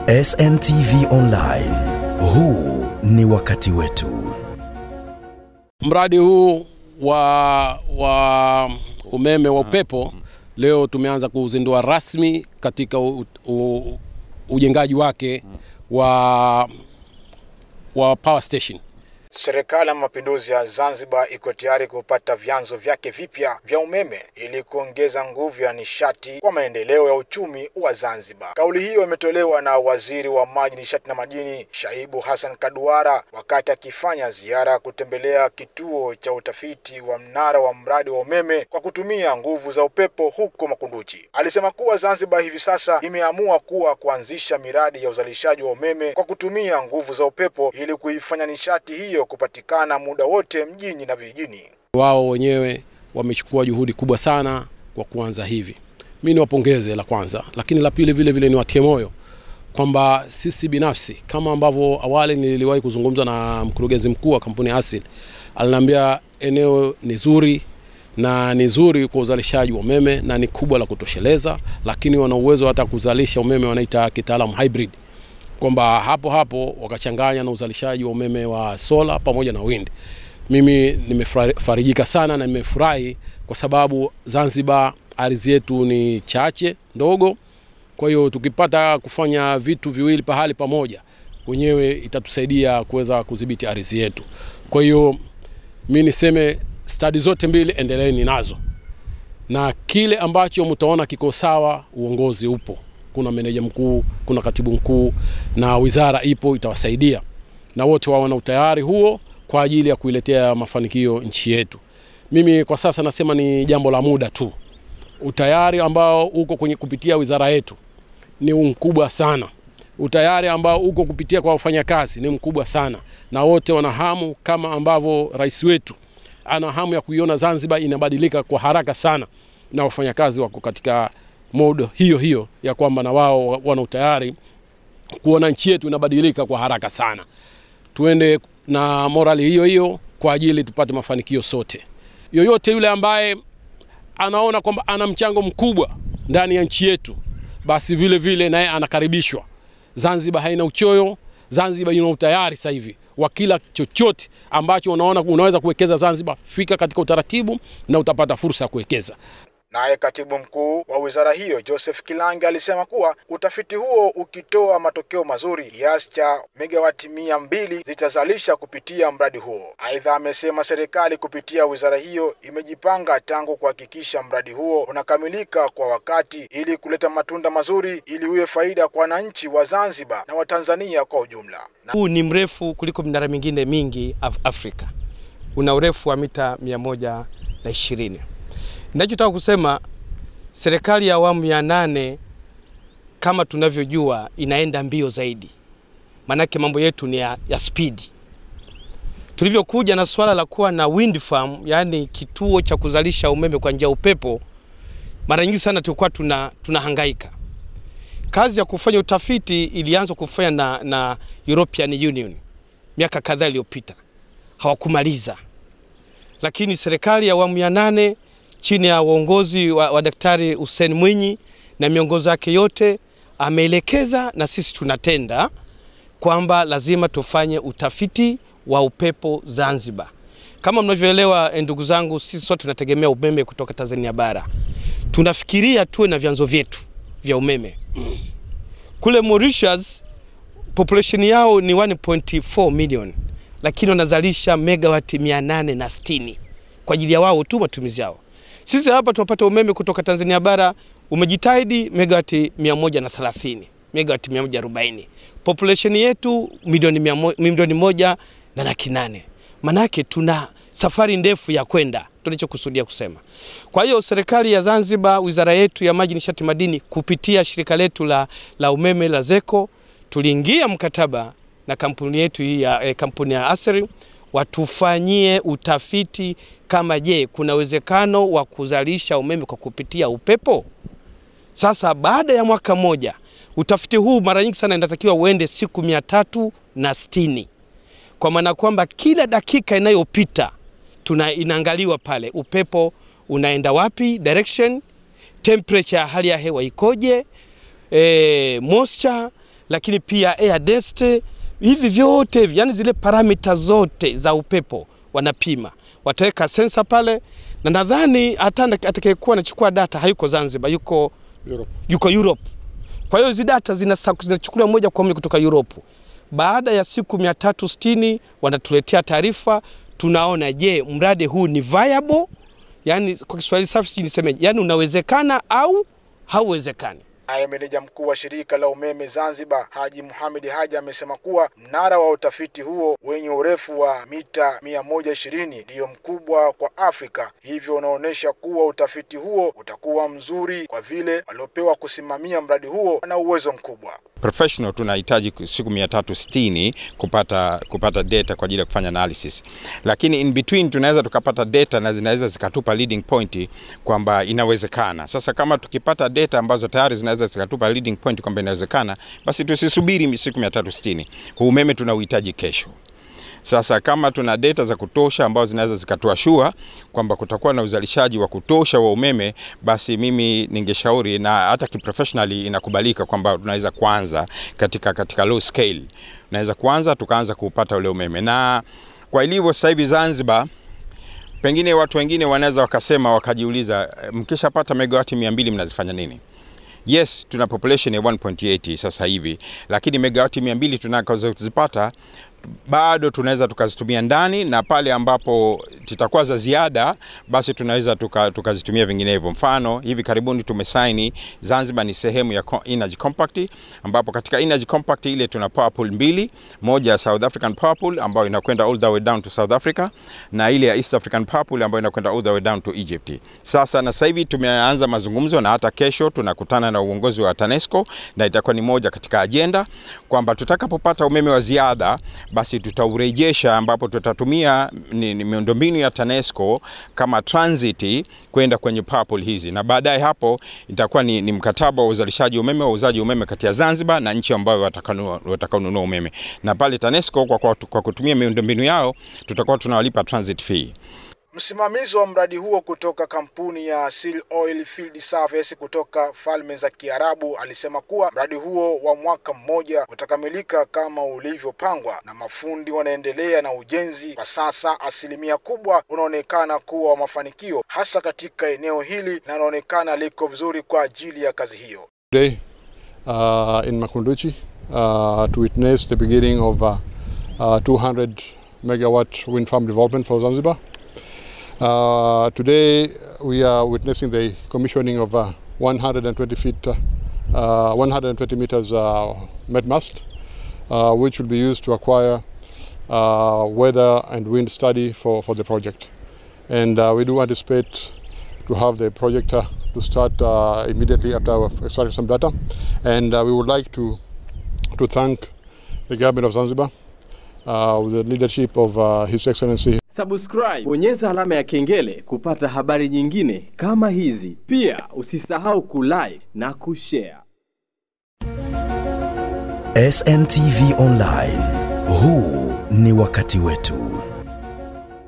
SNTV Online. Huu ni wakati wetu. Mradi huu wa umeme wa upepo leo tumeanza kuzindua rasmi katika ujengaji wake wa power station. Serikali ya Mapinduzi ya Zanzibar iko tayari kupata vyanzo vyake vipya vya umeme ili kuongeza nguvu ya nishati kwa maendeleo ya uchumi wa Zanzibar. Kauli hiyo imetolewa na Waziri wa Maji, Nishati na Madini Shaibu Hassan Kaduara wakati akifanya ziara kutembelea kituo cha utafiti wa mnara wa mradi wa umeme kwa kutumia nguvu za upepo huko Makunduchi. Alisema kuwa Zanzibar hivi sasa imeamua kuanzisha miradi ya uzalishaji wa umeme kwa kutumia nguvu za upepo ili kuifanya nishati hiyo kupatikana muda wote mjini na vijijini. Wao wenyewe wamechukua juhudi kubwa sana kwa kuanza hivi. Mimi niwapongeze la kwanza, lakini la pili vile vile niwatie moyo kwamba sisi binafsi kama ambavyo awali niliwahi kuzungumza na mkurugenzi mkuu wa kampuni Asil, aliniambia eneo ni zuri na ni zuri kwa uzalishaji wa umeme na ni kubwa la kutosheleza, lakini wana uwezo hata kuzalisha umeme wanaita kitaalamu hybrid, kwamba hapo wakachanganya na uzalishaji wa umeme wa solar pamoja na wind. Mimi nimefarijika sana na nimefurahi kwa sababu Zanzibar ardhi yetu ni chache ndogo. Kwa hiyo tukipata kufanya vitu viwili pahali pamoja, wenyewe itatusaidia kuweza kudhibiti ardhi yetu. Kwa hiyo mimi niseme study zote mbili endeleeni nazo. Na kile ambacho mtaona kiko sawa, uongozi upo. Kuna meneja mkuu, kuna katibu mkuu na wizara ipo itawasaidia. Na wote wana utayari huo kwa ajili ya kuiletea mafanikio nchi yetu. Mimi kwa sasa nasema ni jambo la muda tu. Utayari ambao uko kwenye kupitia wizara yetu ni mkubwa sana. Utayari ambao uko kupitia kwa wafanyakazi ni mkubwa sana. Na wote wana hamu kama ambavyo rais wetu ana hamu ya kuiona Zanzibar inabadilika kwa haraka sana, na wafanyakazi wako katika mode hiyo ya kwamba na wao wana utayari kuona nchi yetu inabadilika kwa haraka sana. Tuende na morali hiyo kwa ajili tupate mafanikio sote. Yoyote yule ambaye anaona kwamba ana mchango mkubwa ndani ya nchi yetu, basi vile vile naye anakaribishwa. Zanzibar haina uchoyo, Zanzibar ina utayari sasa hivi wa kila chochote ambacho unaona unaweza kuwekeza Zanzibar, fika katika utaratibu na utapata fursa ya kuwekeza. Naye katibu mkuu wa wizara hiyo Joseph Kilangi alisema kuwa utafiti huo ukitoa matokeo mazuri, kiasi cha megawati 200 zitazalisha kupitia mradi huo. Aidha amesema serikali kupitia wizara hiyo imejipanga tangu kuhakikisha mradi huo unakamilika kwa wakati ili kuleta matunda mazuri ili uwe faida kwa wananchi wa Zanzibar na Watanzania kwa ujumla. Huu ni mrefu kuliko minara mingine mingi Afrika. Una urefu wa mita 120. Ninachotaka kusema serikali ya awamu ya 8 kama tunavyojua inaenda mbio zaidi. Manake mambo yetu ni ya speed. Tulivyokuja na swala la kuwa na wind farm, yani kituo cha kuzalisha umeme kwa njia upepo, mara nyingi sana tulikuwa tunahangaika. Kazi ya kufanya utafiti ilianza kufanya na European Union miaka kadhaa iliyopita. Hawakumaliza. Lakini serikali ya awamu ya 8 chini ya uongozi wa Daktari Hussein Mwinyi na miongozo yake yote ameelekeza, na sisi tunatenda kwamba lazima tufanye utafiti wa upepo Zanzibar. Kama mnavyoelewa ndugu zangu, sisi sote tunategemea umeme kutoka Tanzania bara. Tunafikiria tuwe na vyanzo vyetu vya umeme. Kule Mauritius population yao ni 1.4 million, lakini wanazalisha megawati 860 kwa ajili ya wao tu matumizi yao. Sisi hapa tunapata umeme kutoka Tanzania bara umejitahidi megawati 130, megawati 140. Population yetu milioni 1.8 million. Manake tuna safari ndefu ya kwenda, tunachokusudia kusema. Kwa hiyo serikali ya Zanzibar, wizara yetu ya Maji, Nishati, Madini kupitia shirika letu la umeme la ZECO, tuliingia mkataba na kampuni yetu hii ya kampuni ya Asil watufanyie utafiti kama je kuna uwezekano wa kuzalisha umeme kwa kupitia upepo. Sasa baada ya mwaka moja, utafiti huu mara nyingi sana inatakiwa uende siku 360. Kwa maana kwamba kila dakika inayopita inaangaliwa pale upepo unaenda wapi, direction, temperature ya hali ya hewa ikoje, moisture lakini pia air density, hivi vyote, yani zile parameters zote za upepo wanapima. Wataweka sensor pale, na nadhani hata atakayekuwa anachukua data hayuko Zanzibar, yuko Europe. Kwa hiyo hizo data zinachukuliwa moja kwa moja kutoka Europe. Baada ya siku 360 wanatuletea taarifa, tunaona je, mradi huu ni viable, yani kwa Kiswahili safi niseme, yani unawezekana au hauwezekani. Meneja mkuu wa shirika la umeme Zanzibar, Haji Muhammad Haji, amesema kuwa mnara wa utafiti huo wenye urefu wa mita 120 ndio mkubwa kwa Afrika, hivyo unaonesha kuwa utafiti huo utakuwa mzuri kwa vile waliopewa kusimamia mradi huo na uwezo mkubwa. Professional tunahitaji siku 360 kupata data kwa ajili ya kufanya analysis. Lakini in between tunaweza tukapata data na zinaweza zikatupa leading point kwamba inawezekana. Sasa kama tukipata data ambazo tayari zinaweza zikatupa leading point kwamba inawezekana, basi tusisubiri siku 360. Huu umeme tunauhitaji kesho. Sasa kama tuna data za kutosha ambazo zinaweza zikatoa shua kwamba kutakuwa na uzalishaji wa kutosha wa umeme, basi mimi ningeshauri, na hata kiprofessionally inakubalika, kwamba tunaweza kuanza katika low scale. Tunaweza kuanza tukaanza kupata ule umeme. Na kwa ilivyo sasa hivi Zanzibar, pengine watu wengine wanaweza wakasema, wakajiuliza, mkishapata megawati 200 mnazifanya nini? Yes, tuna population ya 1.8 sasa hivi, lakini megawati 200 tunakazozipata bado tunaweza tukazitumia ndani, na pale ambapo titakuwa za ziada basi tunaweza tukazitumia vinginevyo. Mfano, hivi karibuni tumesaini, Zanzibar ni sehemu ya Energy Compact, ambapo katika Energy Compact ile tuna power pool 2, moja ya South African power pool ambayo inakwenda all the way down to South Africa, na ile ya East African power pool ambayo inakwenda all the way down to Egypt. Sasa na sasa hivi tumeanza mazungumzo, na hata kesho tunakutana na uongozi wa TANESCO, na itakuwa ni moja katika agenda kwamba tutakapopata umeme wa ziada basi tutaurejesha, ambapo tutatumia miundombinu ya TANESCO kama transit kwenda kwenye power pool hizi, na baadaye hapo itakuwa ni mkataba wa uzalishaji umeme, wa uzaji umeme kati ya Zanzibar na nchi ambayo watakaonunua umeme, na pale TANESCO kwa kutumia miundombinu yao tutakuwa tunawalipa transit fee. Msimamizi wa mradi huo kutoka kampuni ya Seal Oil Field Service kutoka Falme za Kiarabu alisema kuwa mradi huo wa mwaka mmoja utakamilika kama ulivyopangwa, na mafundi wanaendelea na ujenzi kwa sasa. Asilimia kubwa unaonekana kuwa wa mafanikio, hasa katika eneo hili na unaonekana liko vizuri kwa ajili ya kazi hiyo. Today in Makunduchi to witness the beginning of 200 megawatt wind farm development for Zanzibar. Today we are witnessing the commissioning of 120 meters met mast, which will be used to acquire weather and wind study for the project. And we do anticipate to have the project to start immediately after extracting some data. And we would like to thank the government of Zanzibar with the leadership of His Excellency. Subscribe, bonyeza alama ya kengele kupata habari nyingine kama hizi. Pia usisahau kulike na kushare. SNTV Online. Huu ni wakati wetu.